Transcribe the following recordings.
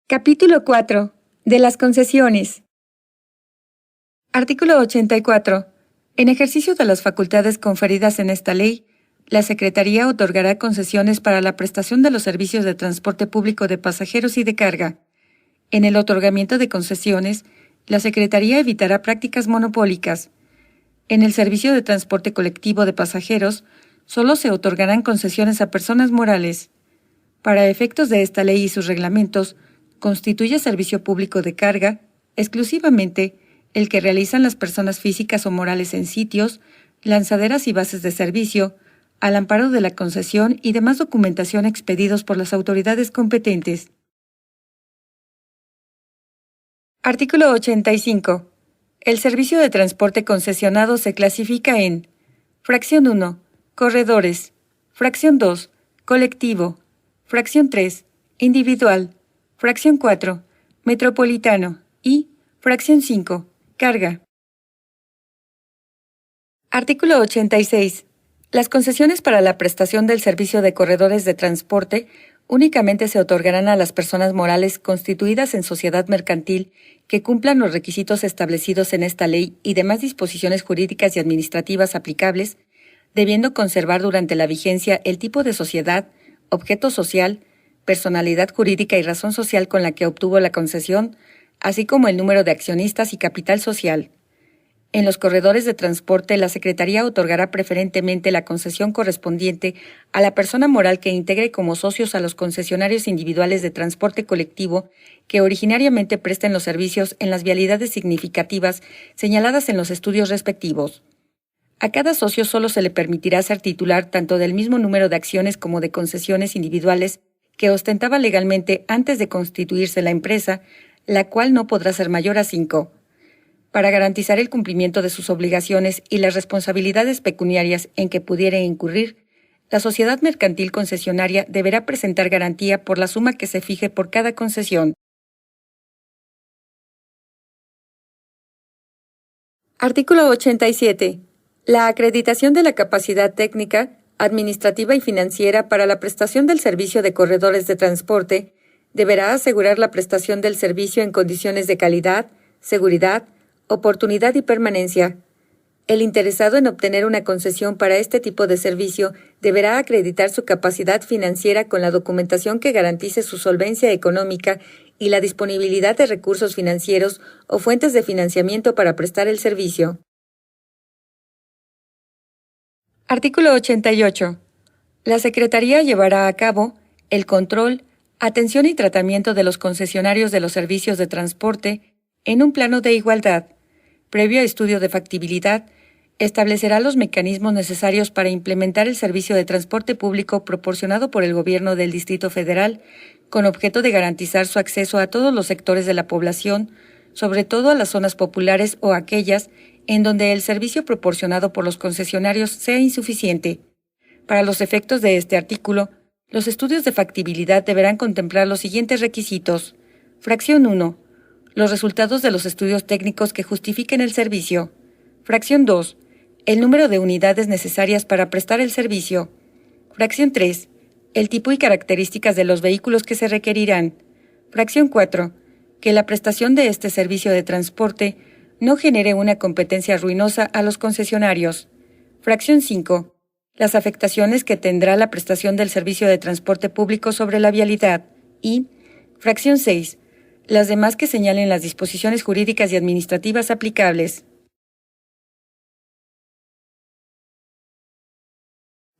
Capítulo 4. De las concesiones. Artículo 84. En ejercicio de las facultades conferidas en esta ley, la Secretaría otorgará concesiones para la prestación de los servicios de transporte público de pasajeros y de carga. En el otorgamiento de concesiones, la Secretaría evitará prácticas monopólicas. En el servicio de transporte colectivo de pasajeros, solo se otorgarán concesiones a personas morales. Para efectos de esta ley y sus reglamentos, constituye servicio público de carga exclusivamente el que realizan las personas físicas o morales en sitios, lanzaderas y bases de servicio, al amparo de la concesión y demás documentación expedidos por las autoridades competentes. Artículo 85. El servicio de transporte concesionado se clasifica en: Fracción 1. Corredores. Fracción 2. Colectivo. Fracción 3. Individual. Fracción 4. Metropolitano. Y Fracción 5. Carga. Artículo 86. Las concesiones para la prestación del servicio de corredores de transporte únicamente se otorgarán a las personas morales constituidas en sociedad mercantil que cumplan los requisitos establecidos en esta ley y demás disposiciones jurídicas y administrativas aplicables, debiendo conservar durante la vigencia el tipo de sociedad, objeto social, personalidad jurídica y razón social con la que obtuvo la concesión, así como el número de accionistas y capital social. En los corredores de transporte, la Secretaría otorgará preferentemente la concesión correspondiente a la persona moral que integre como socios a los concesionarios individuales de transporte colectivo que originariamente presten los servicios en las vialidades significativas señaladas en los estudios respectivos. A cada socio solo se le permitirá ser titular tanto del mismo número de acciones como de concesiones individuales que ostentaba legalmente antes de constituirse la empresa, la cual no podrá ser mayor a 5. Para garantizar el cumplimiento de sus obligaciones y las responsabilidades pecuniarias en que pudiera incurrir, la sociedad mercantil concesionaria deberá presentar garantía por la suma que se fije por cada concesión. Artículo 87. La acreditación de la capacidad técnica, administrativa y financiera para la prestación del servicio de corredores de transporte deberá asegurar la prestación del servicio en condiciones de calidad, seguridad, oportunidad y permanencia. El interesado en obtener una concesión para este tipo de servicio deberá acreditar su capacidad financiera con la documentación que garantice su solvencia económica y la disponibilidad de recursos financieros o fuentes de financiamiento para prestar el servicio. Artículo 88. La Secretaría llevará a cabo el control, atención y tratamiento de los concesionarios de los servicios de transporte en un plano de igualdad. Previo estudio de factibilidad, establecerá los mecanismos necesarios para implementar el servicio de transporte público proporcionado por el Gobierno del Distrito Federal, con objeto de garantizar su acceso a todos los sectores de la población, sobre todo a las zonas populares o aquellas en donde el servicio proporcionado por los concesionarios sea insuficiente. Para los efectos de este artículo, los estudios de factibilidad deberán contemplar los siguientes requisitos. Fracción 1. Los resultados de los estudios técnicos que justifiquen el servicio. Fracción 2. El número de unidades necesarias para prestar el servicio. Fracción 3. El tipo y características de los vehículos que se requerirán. Fracción 4. Que la prestación de este servicio de transporte no genere una competencia ruinosa a los concesionarios. Fracción 5. Las afectaciones que tendrá la prestación del servicio de transporte público sobre la vialidad. Y Fracción 6. Las demás que señalen las disposiciones jurídicas y administrativas aplicables.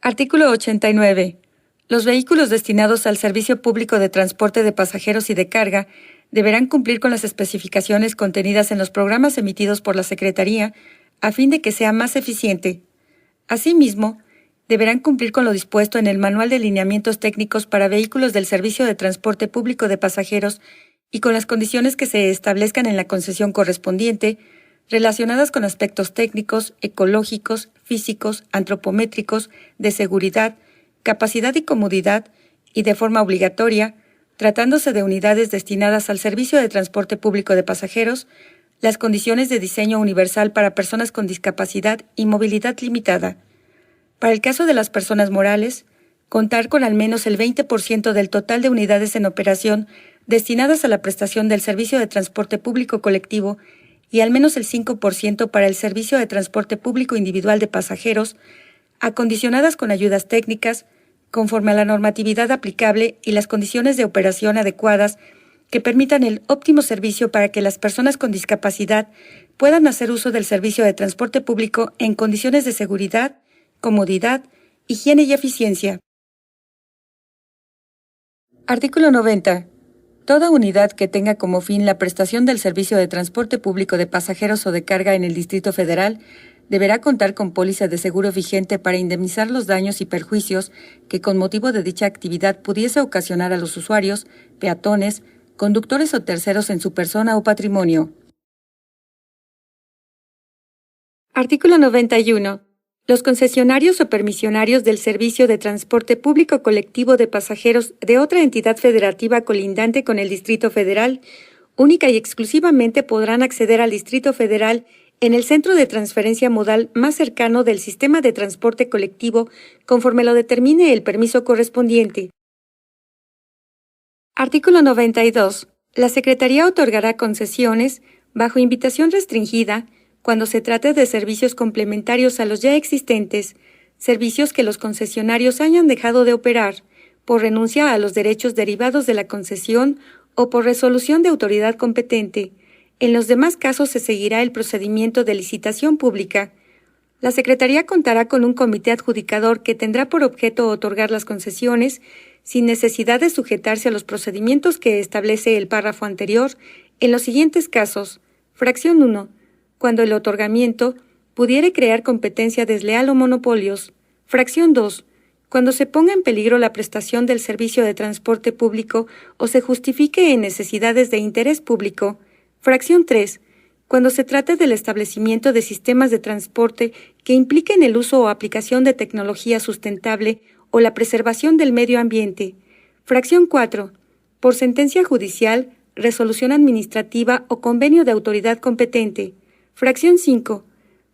Artículo 89. Los vehículos destinados al servicio público de transporte de pasajeros y de carga deberán cumplir con las especificaciones contenidas en los programas emitidos por la Secretaría a fin de que sea más eficiente. Asimismo, deberán cumplir con lo dispuesto en el Manual de Lineamientos Técnicos para Vehículos del Servicio de Transporte Público de Pasajeros y con las condiciones que se establezcan en la concesión correspondiente, relacionadas con aspectos técnicos, ecológicos, físicos, antropométricos, de seguridad, capacidad y comodidad, y de forma obligatoria, tratándose de unidades destinadas al servicio de transporte público de pasajeros, las condiciones de diseño universal para personas con discapacidad y movilidad limitada. Para el caso de las personas morales, contar con al menos el 20% del total de unidades en operación destinadas a la prestación del servicio de transporte público colectivo y al menos el 5% para el servicio de transporte público individual de pasajeros, acondicionadas con ayudas técnicas, conforme a la normatividad aplicable y las condiciones de operación adecuadas que permitan el óptimo servicio para que las personas con discapacidad puedan hacer uso del servicio de transporte público en condiciones de seguridad, comodidad, higiene y eficiencia. Artículo 90. Toda unidad que tenga como fin la prestación del servicio de transporte público de pasajeros o de carga en el Distrito Federal deberá contar con póliza de seguro vigente para indemnizar los daños y perjuicios que con motivo de dicha actividad pudiese ocasionar a los usuarios, peatones, conductores o terceros en su persona o patrimonio. Artículo 91. Los concesionarios o permisionarios del servicio de transporte público colectivo de pasajeros de otra entidad federativa colindante con el Distrito Federal, única y exclusivamente podrán acceder al Distrito Federal en el centro de transferencia modal más cercano del sistema de transporte colectivo conforme lo determine el permiso correspondiente. Artículo 92. La Secretaría otorgará concesiones, bajo invitación restringida, cuando se trate de servicios complementarios a los ya existentes, servicios que los concesionarios hayan dejado de operar, por renuncia a los derechos derivados de la concesión o por resolución de autoridad competente. En los demás casos se seguirá el procedimiento de licitación pública. La Secretaría contará con un comité adjudicador que tendrá por objeto otorgar las concesiones sin necesidad de sujetarse a los procedimientos que establece el párrafo anterior en los siguientes casos. Fracción 1. Cuando el otorgamiento pudiere crear competencia desleal o monopolios. Fracción 2. Cuando se ponga en peligro la prestación del servicio de transporte público o se justifique en necesidades de interés público. Fracción 3. Cuando se trate del establecimiento de sistemas de transporte que impliquen el uso o aplicación de tecnología sustentable o la preservación del medio ambiente. Fracción 4. Por sentencia judicial, resolución administrativa o convenio de autoridad competente. Fracción 5.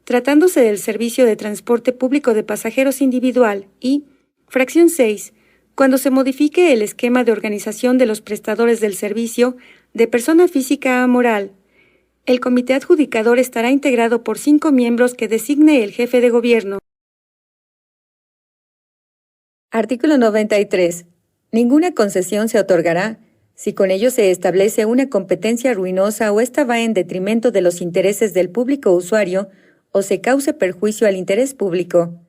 Tratándose del servicio de transporte público de pasajeros individual y, fracción 6. Cuando se modifique el esquema de organización de los prestadores del servicio de persona física a moral. El comité adjudicador estará integrado por 5 miembros que designe el jefe de gobierno. Artículo 93. Ninguna concesión se otorgará si con ello se establece una competencia ruinosa o ésta va en detrimento de los intereses del público usuario o se cause perjuicio al interés público.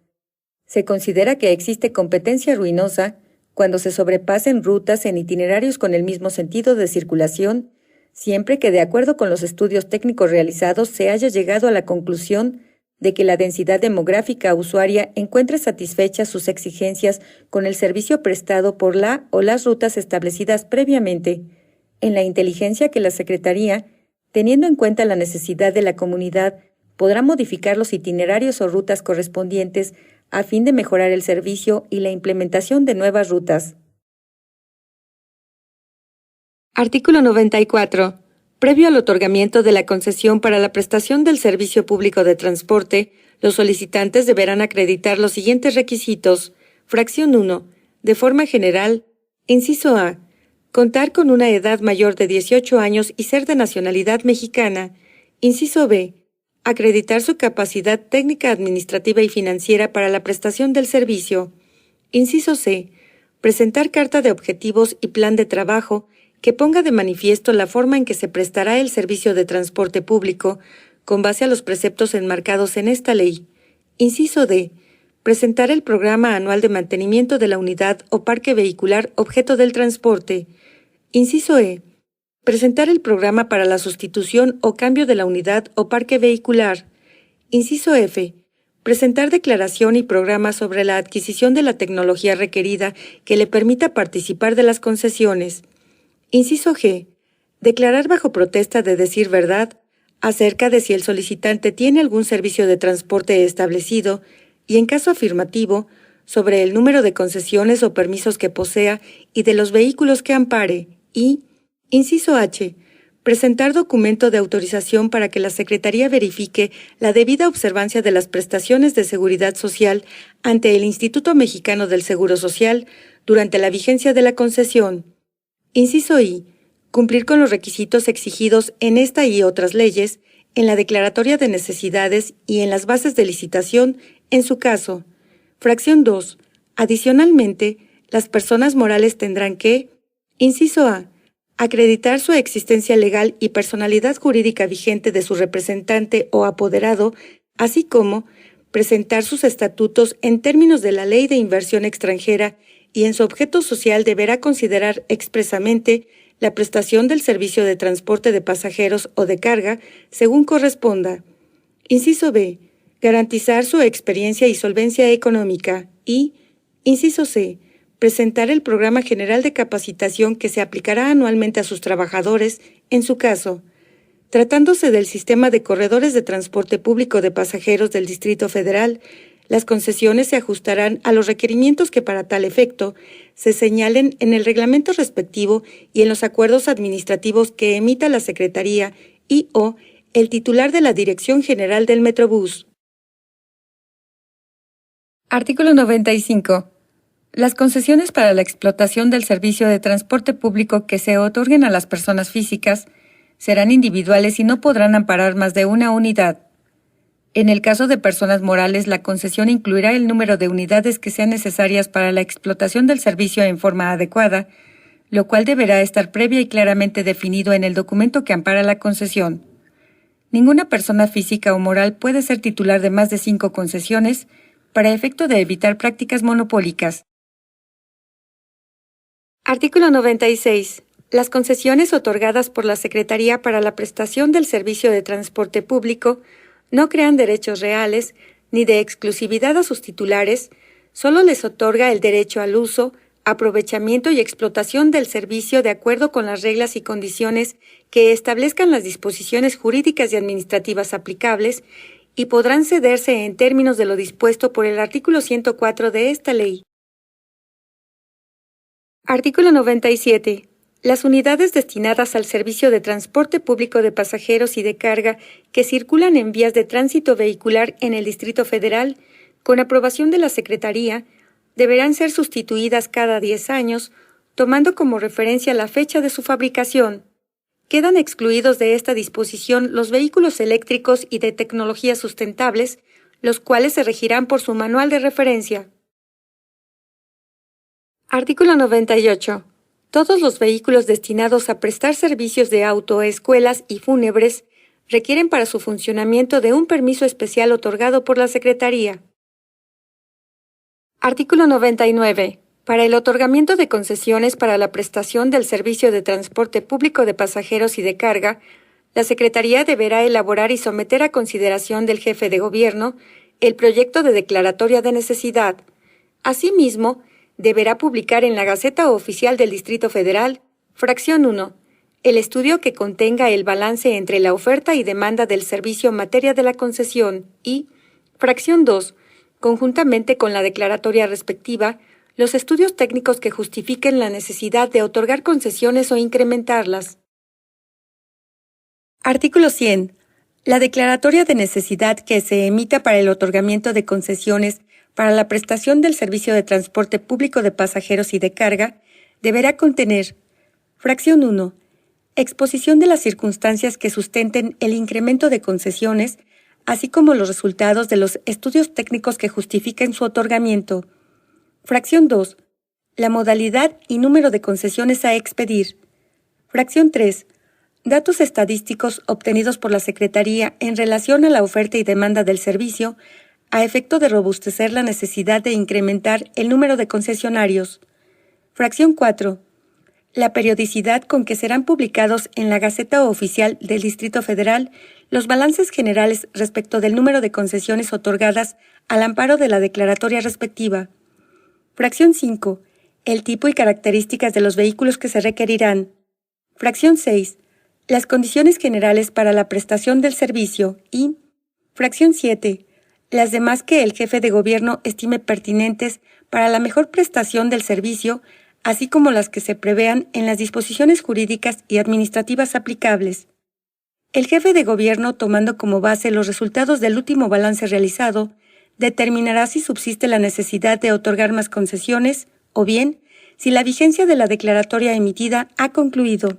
Se considera que existe competencia ruinosa cuando se sobrepasen rutas en itinerarios con el mismo sentido de circulación, siempre que de acuerdo con los estudios técnicos realizados se haya llegado a la conclusión de que la densidad demográfica usuaria encuentre satisfechas sus exigencias con el servicio prestado por la o las rutas establecidas previamente, en la inteligencia que la Secretaría, teniendo en cuenta la necesidad de la comunidad, podrá modificar los itinerarios o rutas correspondientes a fin de mejorar el servicio y la implementación de nuevas rutas. Artículo 94. Previo al otorgamiento de la concesión para la prestación del servicio público de transporte, los solicitantes deberán acreditar los siguientes requisitos. Fracción 1. De forma general, inciso A. Contar con una edad mayor de 18 años y ser de nacionalidad mexicana. Inciso B. Acreditar su capacidad técnica, administrativa y financiera para la prestación del servicio. Inciso C. Presentar carta de objetivos y plan de trabajo que ponga de manifiesto la forma en que se prestará el servicio de transporte público con base a los preceptos enmarcados en esta ley. Inciso D. Presentar el programa anual de mantenimiento de la unidad o parque vehicular objeto del transporte. Inciso E. Presentar el programa para la sustitución o cambio de la unidad o parque vehicular. Inciso F. Presentar declaración y programa sobre la adquisición de la tecnología requerida que le permita participar de las concesiones. Inciso G. Declarar bajo protesta de decir verdad acerca de si el solicitante tiene algún servicio de transporte establecido y, en caso afirmativo, sobre el número de concesiones o permisos que posea y de los vehículos que ampare. Y, inciso H. Presentar documento de autorización para que la Secretaría verifique la debida observancia de las prestaciones de seguridad social ante el Instituto Mexicano del Seguro Social durante la vigencia de la concesión. Inciso I. cumplir con los requisitos exigidos en esta y otras leyes, en la declaratoria de necesidades y en las bases de licitación, en su caso. Fracción 2. Adicionalmente, las personas morales tendrán que, inciso A, acreditar su existencia legal y personalidad jurídica vigente de su representante o apoderado, así como presentar sus estatutos en términos de la Ley de Inversión Extranjera y en su objeto social deberá considerar expresamente la prestación del servicio de transporte de pasajeros o de carga según corresponda. Inciso B. Garantizar su experiencia y solvencia económica y, inciso C. Presentar el Programa General de Capacitación que se aplicará anualmente a sus trabajadores, en su caso. Tratándose del sistema de corredores de transporte público de pasajeros del Distrito Federal, las concesiones se ajustarán a los requerimientos que para tal efecto se señalen en el reglamento respectivo y en los acuerdos administrativos que emita la Secretaría y o el titular de la Dirección General del Metrobús. Artículo 95. Las concesiones para la explotación del servicio de transporte público que se otorguen a las personas físicas serán individuales y no podrán amparar más de una unidad. En el caso de personas morales, la concesión incluirá el número de unidades que sean necesarias para la explotación del servicio en forma adecuada, lo cual deberá estar previa y claramente definido en el documento que ampara la concesión. Ninguna persona física o moral puede ser titular de más de 5 concesiones para efecto de evitar prácticas monopólicas. Artículo 96. Las concesiones otorgadas por la Secretaría para la prestación del servicio de transporte público no crean derechos reales ni de exclusividad a sus titulares, solo les otorga el derecho al uso, aprovechamiento y explotación del servicio de acuerdo con las reglas y condiciones que establezcan las disposiciones jurídicas y administrativas aplicables y podrán cederse en términos de lo dispuesto por el artículo 104 de esta ley. Artículo 97. Las unidades destinadas al servicio de transporte público de pasajeros y de carga que circulan en vías de tránsito vehicular en el Distrito Federal, con aprobación de la Secretaría, deberán ser sustituidas cada 10 años, tomando como referencia la fecha de su fabricación. Quedan excluidos de esta disposición los vehículos eléctricos y de tecnologías sustentables, los cuales se regirán por su manual de referencia. Artículo 98. Todos los vehículos destinados a prestar servicios de auto a escuelas y fúnebres requieren para su funcionamiento de un permiso especial otorgado por la Secretaría. Artículo 99. Para el otorgamiento de concesiones para la prestación del servicio de transporte público de pasajeros y de carga, la Secretaría deberá elaborar y someter a consideración del jefe de gobierno el proyecto de declaratoria de necesidad. Asimismo, deberá publicar en la Gaceta Oficial del Distrito Federal, fracción 1, el estudio que contenga el balance entre la oferta y demanda del servicio en materia de la concesión y, fracción 2, conjuntamente con la declaratoria respectiva, los estudios técnicos que justifiquen la necesidad de otorgar concesiones o incrementarlas. Artículo 100. La declaratoria de necesidad que se emita para el otorgamiento de concesiones para la prestación del servicio de transporte público de pasajeros y de carga deberá contener, fracción 1, exposición de las circunstancias que sustenten el incremento de concesiones, así como los resultados de los estudios técnicos que justifiquen su otorgamiento. Fracción 2, la modalidad y número de concesiones a expedir. Fracción 3, datos estadísticos obtenidos por la Secretaría en relación a la oferta y demanda del servicio, a efecto de robustecer la necesidad de incrementar el número de concesionarios. Fracción 4. La periodicidad con que serán publicados en la Gaceta Oficial del Distrito Federal los balances generales respecto del número de concesiones otorgadas al amparo de la declaratoria respectiva. Fracción 5. El tipo y características de los vehículos que se requerirán. Fracción 6. Las condiciones generales para la prestación del servicio y, fracción 7. Las demás que el jefe de gobierno estime pertinentes para la mejor prestación del servicio, así como las que se prevean en las disposiciones jurídicas y administrativas aplicables. El jefe de gobierno, tomando como base los resultados del último balance realizado, determinará si subsiste la necesidad de otorgar más concesiones o bien si la vigencia de la declaratoria emitida ha concluido.